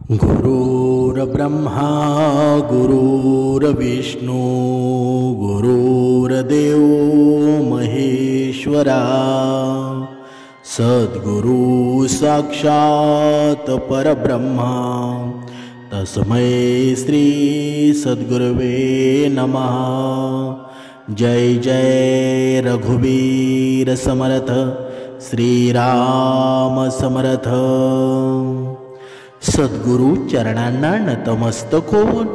गुरुर्ब्रह्मा गुरुर्विष्णू गुरुर्देव महेश्वरा सद्गुरु साक्षात परब्रह्मा तस्मै श्री सद्गुरवे नमः। जय जय रघुवीर समर्थ श्रीराम समर्थ। सद्गुरु चरणांना नतमस्तक होऊन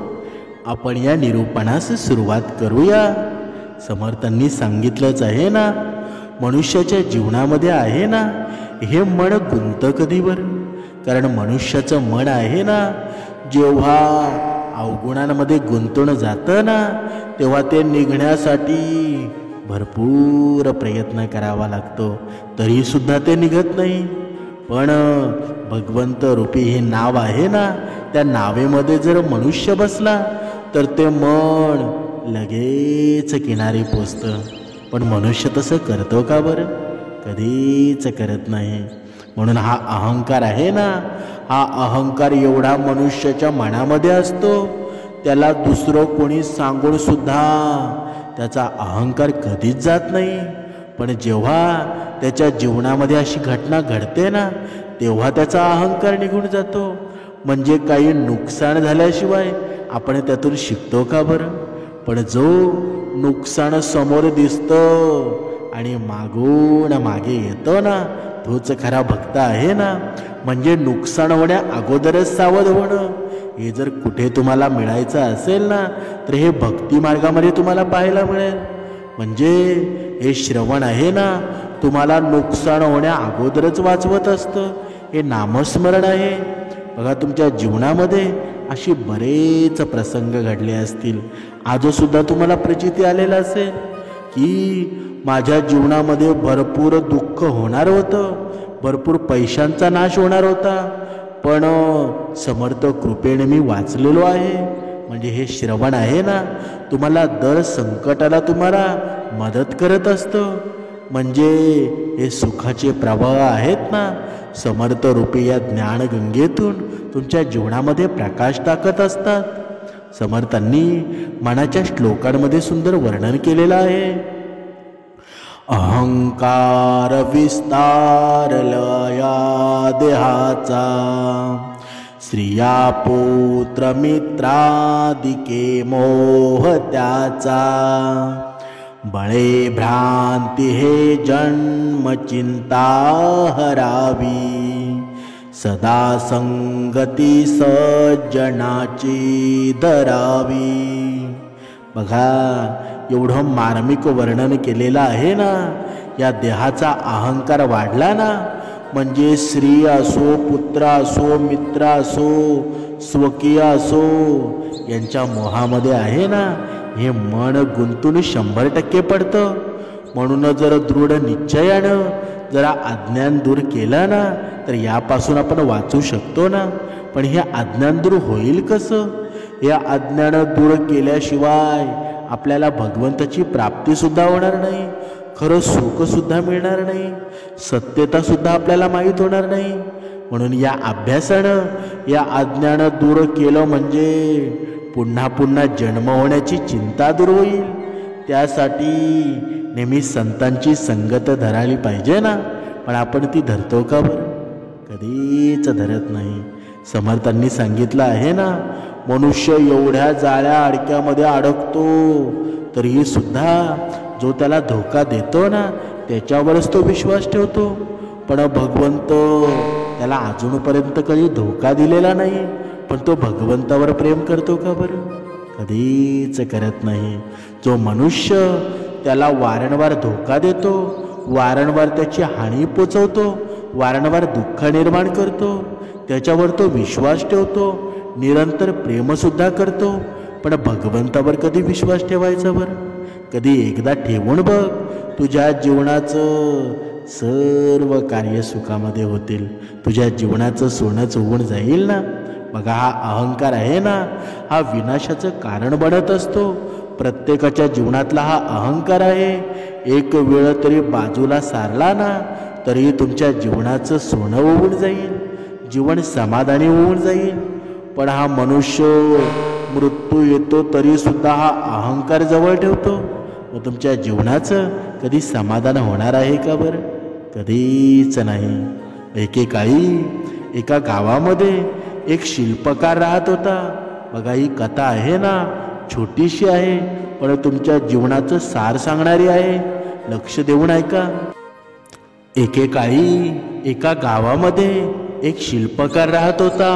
आपण या निरूपणास सुरुवात करूया। समर्थांनी सांगितलंच आहे ना, मनुष्याच्या जीवनामध्ये आहे ना हे मन गुंत कधीवर। कारण मनुष्याचं मन आहे ना, जेव्हा अवगुणांमध्ये गुंतून जातं ना, तेव्हा ते निघण्यासाठी भरपूर प्रयत्न करावा लागतो, तरी सुद्धा ते निघत नाही। पण भगवंत रूपी हे नाव आहे ना, त्या नावेमध्ये जर मनुष्य बसला तर ते मन लगेच किनारी पोचतं। पण मनुष्य तसं करतो का बरं? कधीच करत नाही। म्हणून हा अहंकार आहे ना, हा अहंकार एवढा मनुष्याच्या मनामध्ये असतो, त्याला दुसरं कोणी सांगून सुद्धा त्याचा अहंकार कधीच जात नाही। पण जेव्हा त्याच्या जीवनामध्ये अशी घटना घडते ना, तेव्हा त्याचा अहंकार निघून जातो। म्हणजे काही नुकसान झाल्याशिवाय आपण त्यातून शिकतो का बरं? पण जो नुकसान समोर दिसतं आणि मागून मागे येतो ना, तोच खरा भक्त आहे ना। म्हणजे नुकसान होण्या अगोदरच सावध होणं, हे जर कुठे तुम्हाला मिळायचं असेल ना, तर हे भक्ती मार्गामध्ये तुम्हाला पाहायला मिळेल। म्हणजे हे श्रवण आहे ना, तुम्हाला नुकसान होण्या अगोदरच वाचवत असतं। हे नामस्मरण आहे। बघा, तुमच्या जीवनामध्ये अशी बरेच प्रसंग घडले असतील। आजसुद्धा तुम्हाला प्रचिती आलेला असेल की माझ्या जीवनामध्ये भरपूर दुःख होणार होतं, भरपूर पैशांचा नाश होणार होता, पण समर्थ कृपेने मी वाचलेलो आहे। म्हणजे हे श्रवण आहे ना, तुम्हाला दर संकटाला तुम्हाला मदत करत असतं। म्हणजे हे सुखाचे प्रवाह आहेत ना, समर्थ रूपी या ज्ञानगंगेतून तुमच्या जीवनामध्ये प्रकाश टाकत असतात। समर्थांनी मनाच्या श्लोकांमध्ये सुंदर वर्णन केलेलं आहे। अहंकार विस्तारला या देहाचा, स्त्रिया पुत्र मित्रादिके मोह त्याचा, बळे भ्रांती हे जन्म चिंता हरावी, सदा संगती सज्जनाची धरावी। बघा, एवढं मार्मिक वर्णन केलेलं आहे ना। या देहाचा अहंकार वाढला ना, म्हणजे स्त्री असो, पुत्र असो, मित्र असो, स्वकीय असो, यांच्या मोहामध्ये आहे ना, हे मन गुंतून 100% पडतं। म्हणून जर दृढ निश्चयानं जरा अज्ञान दूर केलं ना, तर यापासून आपण वाचू शकतो ना। पण हे अज्ञान दूर होईल कसं? या अज्ञान दूर केल्याशिवाय आपल्याला भगवंताची प्राप्तीसुद्धा होणार नाही, खरं सुखसुद्धा मिळणार नाही, सत्यतासुद्धा आपल्याला माहीत होणार नाही। म्हणून या अभ्यासानं या अज्ञान दूर केलं म्हणजे पुन्हा पुन्हा जन्म होण्याची चिंता दूर होईल। त्यासाठी नेहमी संतांची संगत धरायला पाहिजे ना, पण आपण ती धरतो का बरं? कधीच धरत नाही। समर्थांनी सांगितलं आहे ना, मनुष्य एवढ्या जाळ्या अडक्यामध्ये अडकतो, तरीही सुद्धा जो त्याला धोका देतो ना, त्याच्यावरच तो विश्वास ठेवतो। पण भगवंत त्याला अजूनपर्यंत कधी धोका दिलेला नाही, पण तो भगवंतावर प्रेम करतो का बरं? कधीच करत नाही। जो मनुष्य त्याला वारंवार धोका देतो, वारंवार त्याची हानी पोचवतो, वारंवार दुःख निर्माण करतो, त्याच्यावर तो विश्वास ठेवतो, निरंतर प्रेमसुद्धा करतो, पण भगवंतावर कधी विश्वास ठेवायचा बरं? कधी एकदा ठेवून बघ, तुझ्या जीवनाचं सर्व कार्य सुखामध्ये होतील, तुझ्या जीवनाचं सोनंच होऊन जाईल ना। बघा, हा अहंकार आहे ना, हा विनाशाचं कारण बनत असतो। प्रत्येकाच्या जीवनातला हा अहंकार आहे। एक वेळ तरी बाजूला सारला ना, तरी तुमच्या जीवनाचं सोनं होऊन जाईल, जीवन समाधानी होऊन जाईल। पण हा मनुष्य मृत्यू येतो तरी सुद्धा हा अहंकार जवळ ठेवतो. व तुमच्या जीवनाचं कधी समाधान होणार आहे का बरं? कधीच नाही. एकेकाळी एका गावामध्ये एक शिल्पकार राहत होता. बघा, ही कथा आहे ना, छोटीशी आहे पण तुमच्या जीवनाचं सार सांगणारी आहे. लक्ष देऊन ऐका. एकेकाळी एका गावामध्ये एक शिल्पकार राहत होता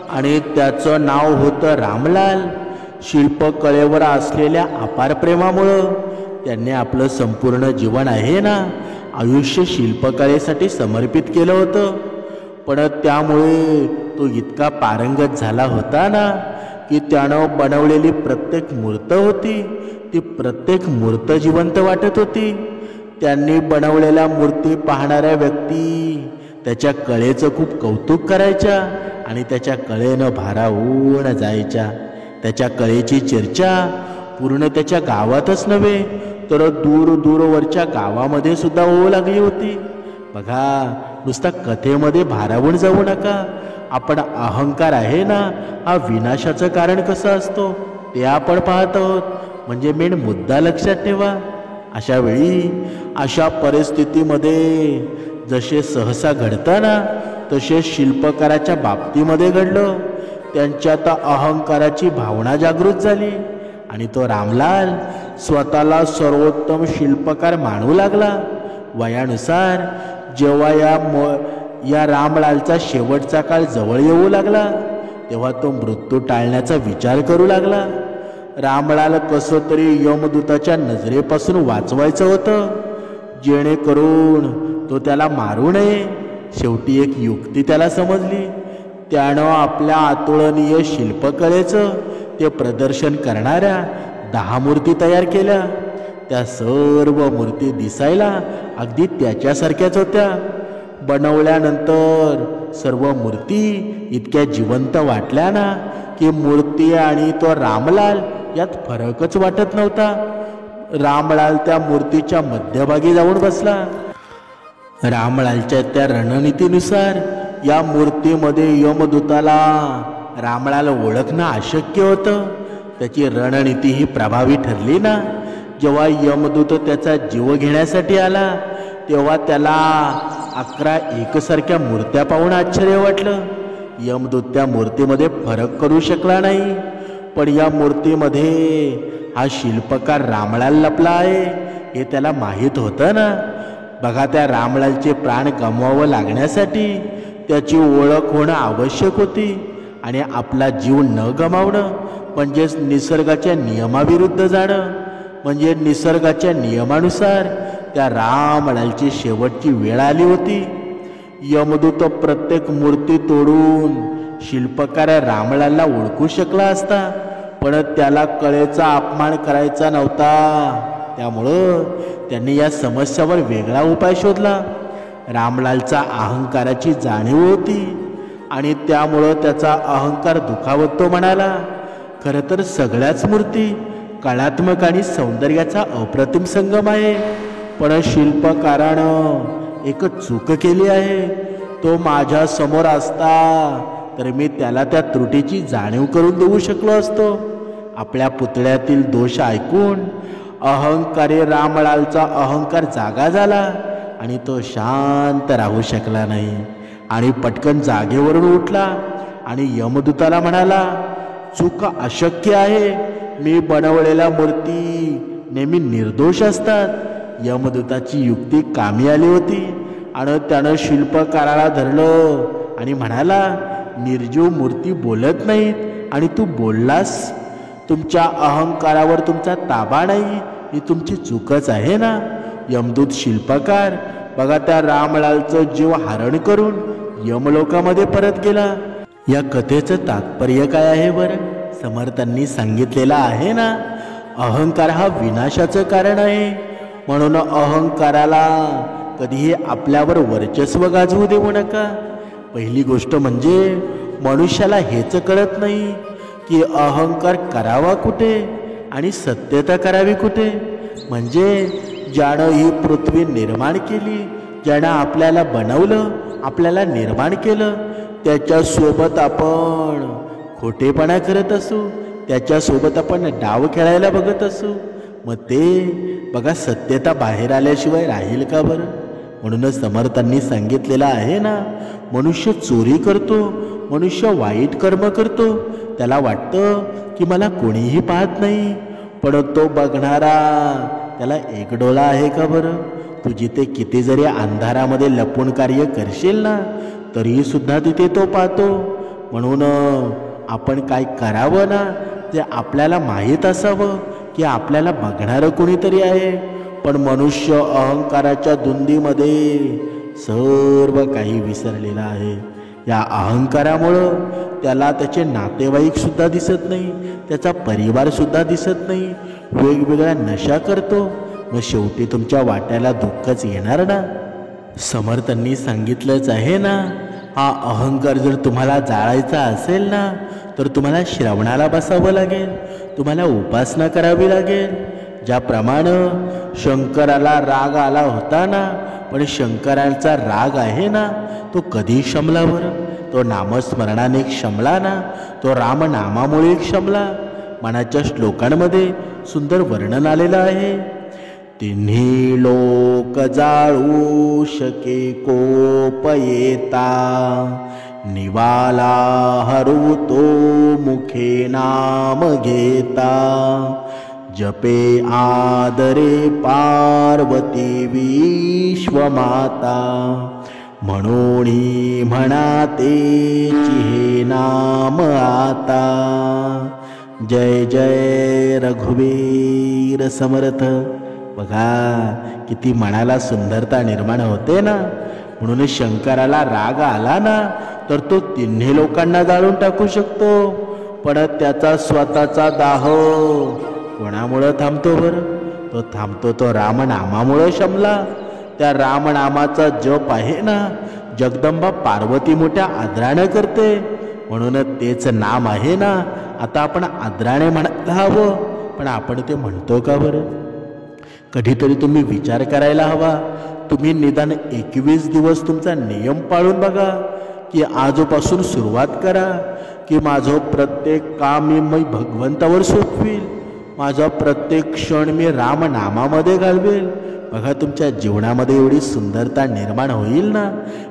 आणि त्याचं नाव होतं रामलाल. शिल्पकलेवर असलेल्या अपार प्रेमामुळं त्यांनी आपलं संपूर्ण जीवन आहे ना, आयुष्य शिल्पकलेसाठी समर्पित केलं होतं. पण त्यामुळे तो इतका पारंगत झाला होता ना की त्यानं बनवलेली प्रत्येक मूर्त होती ती प्रत्येक मूर्त जिवंत वाटत होती. त्यांनी बनवलेल्या मूर्ती पाहणाऱ्या व्यक्ती त्याच्या कलेचं खूप कौतुक करायच्या आणि त्याच्या कलेनं भारावून जायच्या. त्याच्या कलेची चर्चा पूर्ण त्याच्या गावातच नव्हे तर दूरवरच्या गावामध्ये सुद्धा होऊ लागली होती. बघा, नुसता कथेमध्ये भारावून जाऊ नका. आपण अहंकार आहे ना, हा विनाशाचं कारण कसं असतो ते आपण पाहत आहोत. म्हणजे मेन मुद्दा लक्षात ठेवा. अशा वेळी अशा परिस्थितीमध्ये जसे सहसा घडतं ना तसे शिल्पकाराच्या बाबतीमध्ये घडलं. त्यांच्यात अहंकाराची भावना जागृत झाली आणि तो रामलाल स्वतःला सर्वोत्तम शिल्पकार मानू लागला. वयानुसार जेव्हा या रामलालचा शेवटचा काळ जवळ येऊ लागला तेव्हा तो मृत्यू टाळण्याचा विचार करू लागला. रामलाल कसं तरी यमदूताच्या नजरेपासून वाचवायचं होतं जेणेकरून तो त्याला मारू नये. शेवटी एक युक्ती त्याला समजली. त्यानं आपल्या अतुलनीय शिल्पकलेचं ते प्रदर्शन करणाऱ्या 10 मूर्ती तयार केल्या. त्या सर्व मूर्ती दिसायला अगदी त्याच्यासारख्याच होत्या. बनवल्यानंतर सर्व मूर्ती इतक्या जिवंत वाटल्या ना की मूर्ती आणि तो रामलाल यात फरकच वाटत नव्हता. रामलाल त्या मूर्तीच्या मध्यभागी जाऊन बसला. रामलालच्या त्या रणनीतीनुसार या मूर्तीमध्ये यमदूताला रामलाल ओळखणं अशक्य होतं. त्याची रणनीती ही प्रभावी ठरली ना. जेव्हा यमदूत त्याचा जीव घेण्यासाठी आला तेव्हा त्याला 11 एकसारख्या मूर्त्या पाहून आश्चर्य वाटलं. यमदूत त्या मूर्तीमध्ये फरक करू शकला नाही. पण या मूर्तीमध्ये हा शिल्पकार रामलाल लपला आहे हे त्याला माहीत होतं ना. बघा, त्या रामलालचे प्राण गमवावं लागण्यासाठी त्याची ओळख होणं आवश्यक होती आणि आपला जीव न गमावणं म्हणजेच निसर्गाच्या नियमाविरुद्ध जाणं. म्हणजे निसर्गाच्या नियमानुसार त्या रामलालची शेवटची वेळ आली होती. यमदूत प्रत्येक मूर्ती तोडून शिल्पकार रामलालला ओळखू शकला असता पण त्याला कलेचा अपमान करायचा नव्हता. त्यामुळं त्यांनी या समस्येवर वेगळा उपाय शोधला. रामलालचा अहंकाराची जाणीव होती आणि त्यामुळं त्याचा अहंकार दुखावत तो म्हणाला, खरं तर सगळ्याच मूर्ती कलात्मक आणि सौंदर्याचा अप्रतिम संगम आहे. पण शिल्पकारानं एक चूक केली आहे. तो माझ्या समोर असता तर मी त्याला त्या त्रुटीची जाणीव करून देऊ शकलो असतो. आपल्या पुतळ्यातील दोष ऐकून अहंकारी रामलालचा अहंकार जागा झाला आणि तो शांत राहू शकला नाही आणि पटकन जागेवरून उठला आणि यमदूताला म्हणाला, चूक अशक्य आहे. मी बनवलेल्या मूर्ती नेहमी निर्दोष असतात. यमदूताची युक्ती कामी आली होती आणि त्यानं शिल्पकाराला धरलं आणि म्हणाला, निर्जीव मूर्ती बोलत नाहीत आणि तू बोललास. तुमच्या अहंकारावर तुमचा ताबा नाही ही तुमची चूकच आहे ना. यमदूत शिल्पकार बघा त्या रामलालचं जीव हरण करून यमलोकामध्ये परत गेला. या कथेचं तात्पर्य काय आहे बरं? समर्थांनी सांगितलेलं आहे ना, अहंकार हा विनाशाचं कारण आहे. म्हणून अहंकाराला कधीही आपल्यावर वर्चस्व गाजवू देऊ नका. पहिली गोष्ट म्हणजे मनुष्याला हेच कळत नाही की अहंकार करावा कुठे आणि सत्यता करावी कुठे. म्हणजे ज्यानं ही पृथ्वी निर्माण केली, ज्यानं आपल्याला बनवलं, आपल्याला निर्माण केलं, त्याच्यासोबत आपण खोटेपणा करत असू, त्याच्यासोबत आपण डाव खेळायला बघत असू, मग ते बघा सत्यता बाहेर आल्याशिवाय राहील का बरं? म्हणूनच समर्थांनी सांगितलेलं आहे ना, मनुष्य चोरी करतो, मनुष्य वाईट कर्म करतो, त्याला वाटतं की मला कोणीही पाहत नाही, पण तो बघणारा त्याला एक डोळा आहे का बरं? तू जिथे किती जरी अंधारामध्ये लपून कार्य करशील ना, तरीही सुद्धा तिथे तो पाहतो. म्हणून आपण काय करावं ना, ते आपल्याला माहीत असावं की आपल्याला बघणारं कोणीतरी आहे. पण मनुष्य अहंकाराच्या धुंदीमध्ये सर्व काही विसरलेला आहे. या अहंकारामुळं त्याला त्याचे नातेवाईकसुद्धा दिसत नाही, त्याचा परिवारसुद्धा दिसत नाही, वेगवेगळ्या नशा करतो. मग शेवटी तुमच्या वाट्याला दुःखच येणार ना. समर्थांनी सांगितलंच आहे ना, हा अहंकार जर तुम्हाला जाळायचा असेल ना, तर तुम्हाला श्रवणाला बसावं लागेल, तुम्हाला उपासना करावी लागेल. ज्याप्रमाणे शंकराला राग आला होता ना, पण शंकराचा राग आहे ना, तो कधी शमला बरं? तो नामस्मरणाने शमला ना, तो रामनामामुळे शमला. मनाच्या श्लोकांमध्ये सुंदर वर्णन आलेलं आहे. तिन्ही लोक जाळू शके कोप येता, निवाला हरू तो मुखे नाम घेता. जपे आदरे पार्वती विश्वमाता, म्हणोनी म्हणाते हे नाम आता. जय जय रघुवीर समर्थ. बघा किती मनाला सुंदरता निर्माण होते ना. म्हणून शंकराला राग आला ना, तर तो तिन्ही लोकांना जाळून टाकू शकतो, पण त्याचा स्वतःचा दाह कोणामुळं थांबतो बरं? तो थांबतो तो रामनामामुळं शमला. त्या रामनामाचा जप आहे ना, जगदंबा पार्वती मोठ्या आदराने करते, म्हणून तेच नाम आहे ना. आता आपण आदराने म्हणायला हवं, पण आपण ते म्हणतो का बरं? कधीतरी तुम्ही विचार करायला हवा. तुम्ही निदान 21 दिवस तुमचा नियम पाळून बघा, की आजपासून सुरुवात करा की माझं प्रत्येक काम मी भगवंतावर सोपवील, माझा प्रत्येक क्षण मी रामनामामध्ये घालवेल. बघा तुमच्या जीवनामध्ये एवढी सुंदरता निर्माण होईल ना,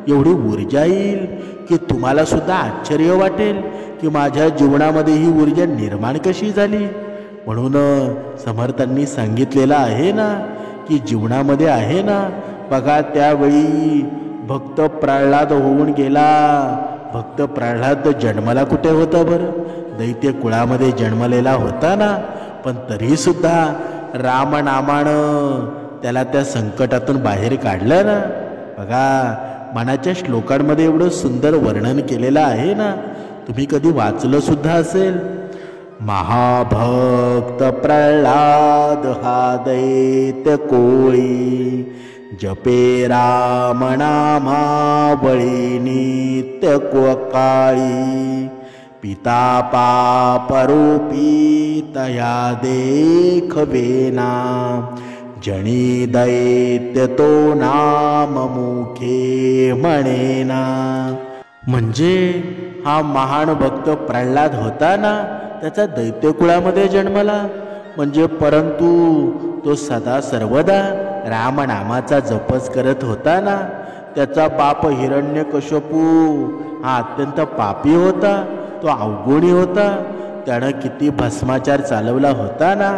एवढी ऊर्जा येईल की तुम्हाला सुद्धा आश्चर्य वाटेल की माझ्या जीवनामध्ये ही ऊर्जा निर्माण कशी झाली. म्हणून समर्थांनी सांगितलेलं आहे ना, की जीवनामध्ये आहे ना, बघा त्यावेळी भक्त प्रल्हाद होऊन गेला. भक्त प्रल्हाद जन्मला कुठे होता बरं? दैत्य कुळामध्ये जन्मलेला होता ना, पण तरीसुद्धा रामनामानं त्याला त्या संकटातून बाहेर काढलं ना. बघा मनाच्या श्लोकांमध्ये एवढं सुंदर वर्णन केलेलं आहे ना, तुम्ही कधी वाचलं सुद्धा असेल. महाभक्त प्रल्हाद हा दैत्य कोळी, जपे रामनामावळी नित्य काळी. पिता पापरूपी तया देखवेना, जनी दैत्य तो नाम मुखे म्हणेना. म्हणजे हा महान भक्त प्रल्हाद होता ना, त्याचा दैत्यकुळामध्ये जन्मला. म्हणजे परंतु तो सदा सर्वदा रामनामाचा जपच करत होता ना. त्याचा बाप हिरण्यकश्यपू हा अत्यंत पापी होता, तो अवगुणी होता. त्यानं किती भस्माचार चालवला होता ना.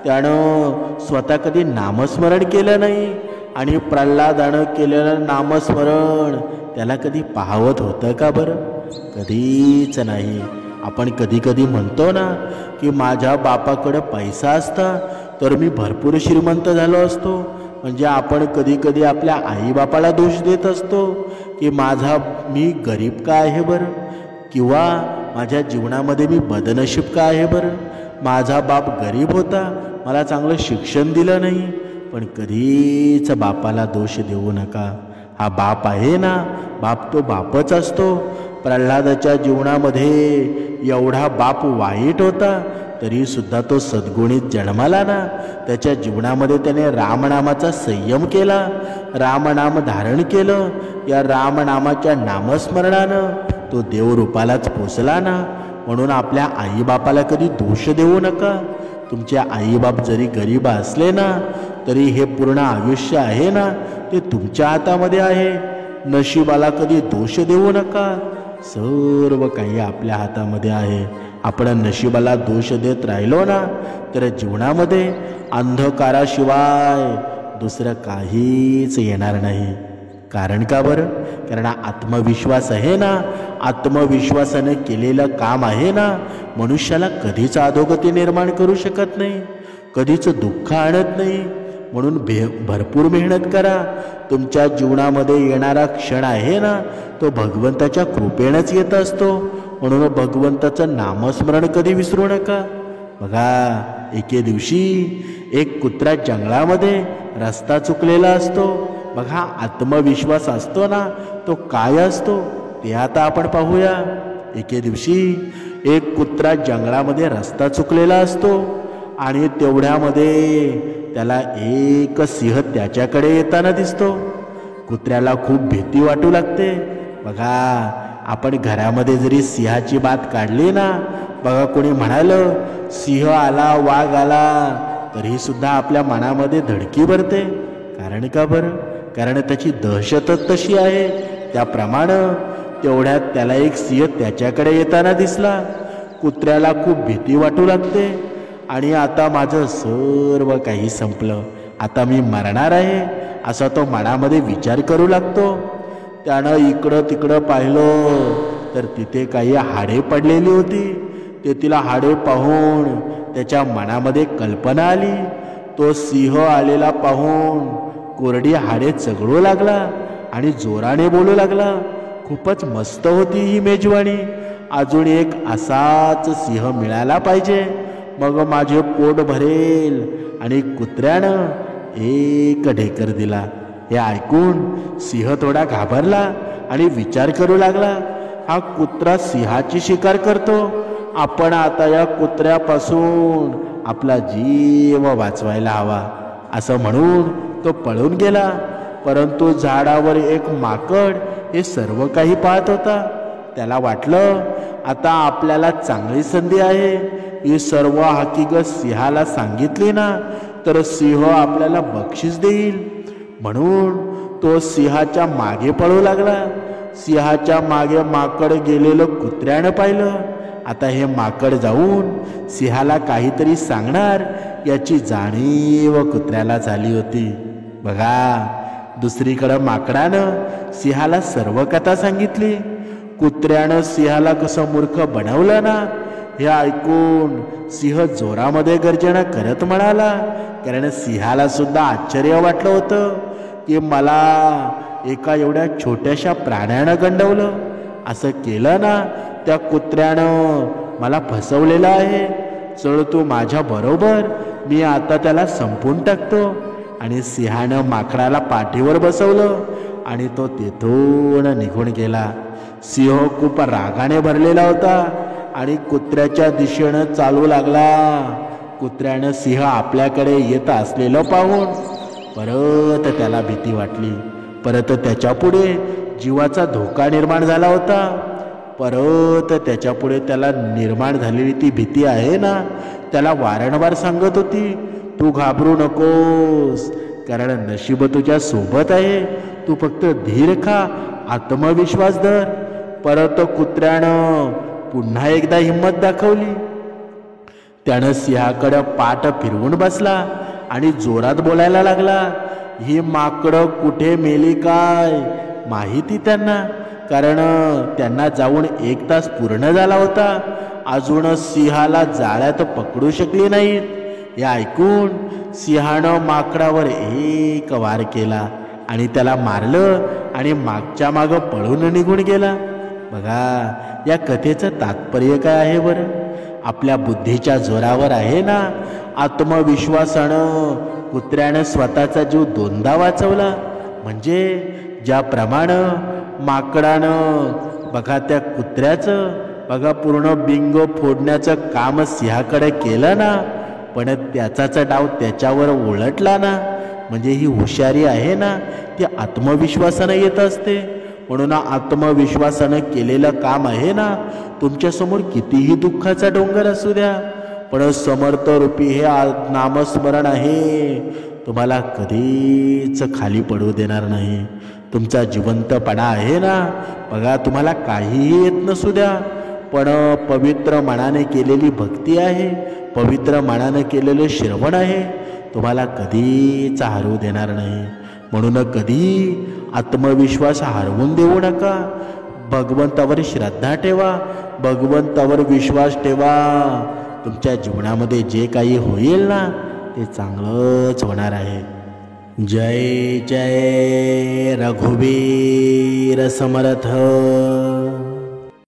त्यानं स्वतः कधी नामस्मरण केलं नाही, आणि प्रल्हादानं केलेलं नामस्मरण त्याला कधी पाहवत होतं का बरं? कधीच नाही. आपण कधी कधी म्हणतो ना, की माझ्या बापाकडे पैसा असता तर मी भरपूर श्रीमंत झालो असतो. म्हणजे आपण कधी कधी आपल्या आईबापाला दोष देत असतो की मी गरीब का आहे बरं, किंवा माझ्या जीवनामध्ये मी बदनशीब का आहे बरं. माझा बाप गरीब होता, मला चांगलं शिक्षण दिलं नाही. पण कधीच बापाला दोष देऊ नका. हा बाप आहे ना, बाप तो बापच असतो. प्रल्हादाच्या जीवनामध्ये एवढा बाप वाईट होता, तरीसुद्धा तो सद्गुणीत जन्माला ना. त्याच्या जीवनामध्ये त्याने रामनामाचा संयम केला, रामनाम धारण केलं. या रामनामाच्या नामस्मरणानं तो देवरूपालाच पोचला ना. म्हणून आपल्या आईबापाला कधी दोष देऊ नका. तुमचे आईबाप जरी गरीब असले ना तरी हे पूर्ण आयुष्य आहे ना ते तुमच्या हातामध्ये आहे. नशिबाला कधी दोष देऊ नका. सर्व काही आपल्या हातामध्ये आहे. आपण नशिबाला दोष देत राहिलो ना तर जीवनामध्ये अंधकाराशिवाय दुसरं काहीच येणार नाही. कारण का बरं? कारण आत्मविश्वास आहे ना, आत्मविश्वासाने केलेलं काम आहे ना, मनुष्याला कधीच अधोगती निर्माण करू शकत नाही, कधीच दुःख आणत नाही. म्हणून भरपूर मेहनत करा. तुमच्या जीवनामध्ये येणारा क्षण आहे ना तो भगवंताच्या कृपेनंच येत असतो. म्हणून भगवंताचं नामस्मरण कधी विसरू नका. बघा, एके दिवशी एक कुत्रा जंगलामध्ये रस्ता चुकलेला असतो. बघा, आत्मविश्वास असतो ना तो काय असतो ते आता आपण पाहूया. एके दिवशी एक कुत्रा जंगलामध्ये रस्ता चुकलेला असतो आणि तेवढ्यामध्ये त्याला एक सिंह त्याच्याकडे येताना दिसतो. कुत्र्याला खूप भीती वाटू लागते. बघा, आपण घरामध्ये जरी सिंहाची बात काढली ना, बघा कोणी म्हणालं सिंह आला, वाघ आला, तरी सुद्धा आपल्या मनामध्ये धडकी भरते. कारण का बरं? कारण त्याची दहशतच तशी आहे. त्याप्रमाणे तेवढ्यात त्याला एक सिंह त्याच्याकडे येताना दिसला. कुत्र्याला खूप भीती वाटू लागते आणि आता माझं सर्व काही संपलं, आता मी मरणार आहे असा तो मनामध्ये विचार करू लागतो. त्यानं इकडं तिकडं पाहिलं तर तिथे काही हाडे पडलेली होती. ते तिला हाडे पाहून त्याच्या मनामध्ये कल्पना आली. तो सिंह आलेला पाहून कोरडी हाडे चघळू लागला आणि जोराने बोलू लागला, खूपच मस्त होती ही मेजवानी, अजून एक असाच सिंह मिळाला पाहिजे, मग माझे पोट भरेल. आणि कुत्र्यानं एक ढेकर दिला. हे ऐकून सिंह थोडा घाबरला आणि विचार करू लागला, हा कुत्रा सिंहाची शिकार करतो, आपण आता या कुत्र्यापासून आपला जीव वाचवायला हवा. असं म्हणून तो पळून गेला. परंतु झाडावर एक माकड हे सर्व काही पाहत होता. त्याला वाटलं आता आपल्याला चांगली संधी आहे. ही सर्व हकीकत सिंहाला सांगितली ना तर सिंह आपल्याला बक्षीस देईल. म्हणून तो सिंहाच्या मागे पळू लागला. सिंहाच्या मागे माकड गेलेलं कुत्र्यानं पाहिलं. आता हे माकड जाऊन सिंहाला काहीतरी सांगणार याची जाणीव कुत्र्याला झाली होती. बघा, दुसरीकडं माकडानं सिंहाला सर्व कथा सांगितली. कुत्र्यानं सिंहाला कसं मूर्ख बनवलं ना हे ऐकून सिंह जोरामध्ये गर्जना करत म्हणाला. कारण सिंहाला सुद्धा आश्चर्य वाटलं होतं की मला एका एवढ्या छोट्याशा प्राण्यानं गंडवलं, असं केलं ना त्या कुत्र्यानं मला फसवलेलं आहे. चल तू माझ्या बरोबर, मी आता त्याला संपून टाकतो. आणि सिंहानं माकडाला पाठीवर बसवलं आणि तो तेथून निघून गेला. सिंह खूप रागाने भरलेला होता आणि कुत्र्याच्या दिशेनं चालू लागला. कुत्र्यानं सिंह आपल्याकडे येत असलेलं पाहून परत त्याला भीती वाटली. परत त्याच्या पुढे जीवाचा धोका निर्माण झाला होता. परत त्याच्या पुढे त्याला निर्माण झालेली ती भीती आहे ना त्याला वारंवार सांगत होती, तू घाबरू नकोस, कारण नशीब तुझ्या सोबत आहे, तू फक्त धीर खा, आत्मविश्वास धर. परत कुत्र्यानं पुन्हा एकदा हिंमत दाखवली. त्यानं सिंहाकडे पाठ फिरवून बसला आणि जोरात बोलायला लागला. ही माकडं कुठे मेली काय माहिती त्यांना, कारण त्यांना जाऊन 1 तास पूर्ण झाला होता, अजून सिंहाला जाळ्यात पकडू शकली नाहीत. हे ऐकून सिंहानं माकडावर एक वार केला आणि त्याला मारलं आणि मागच्या मागं पळून निघून गेला. बघा, या कथेचं तात्पर्य काय आहे बरं? आपल्या बुद्धीच्या जोरावर आहे ना, आत्मविश्वासानं कुत्र्यानं स्वतःचा जीव 2दा वाचवला. म्हणजे ज्याप्रमाणे माकडानं बघा त्या कुत्र्याचं बघा पूर्ण बिंग फोडण्याचं काम सिंहाकडे केलं ना, पण त्याचाच डाव त्याच्यावर उलटला ना. म्हणजे ही हुशारी आहे ना ती आत्मविश्वासानं येत असते. म्हणून आत्मविश्वासानं केलेलं काम आहे ना, तुमच्यासमोर कितीही दुःखाचा डोंगर असू द्या, पण समर्थ रूपी हे नामस्मरण आहे, तुम्हाला कधीच खाली पडू देणार नाही. तुमचा जिवंतपणा आहे ना, बघा तुम्हाला काहीही येत नसू द्या, पण पवित्र मनाने केलेली भक्ती आहे, पवित्र मनाने केलेलं श्रवण आहे, तुम्हाला कधीच हरवू देणार नाही. म्हणून कधी आत्मविश्वास हरवून देऊ नका. भगवंतावर श्रद्धा ठेवा, भगवंतावर विश्वास ठेवा. तुमच्या जीवनामध्ये जे काही होईल ना, ते चांगलंच होणार आहे. जय जय रघुवीर समर्थ.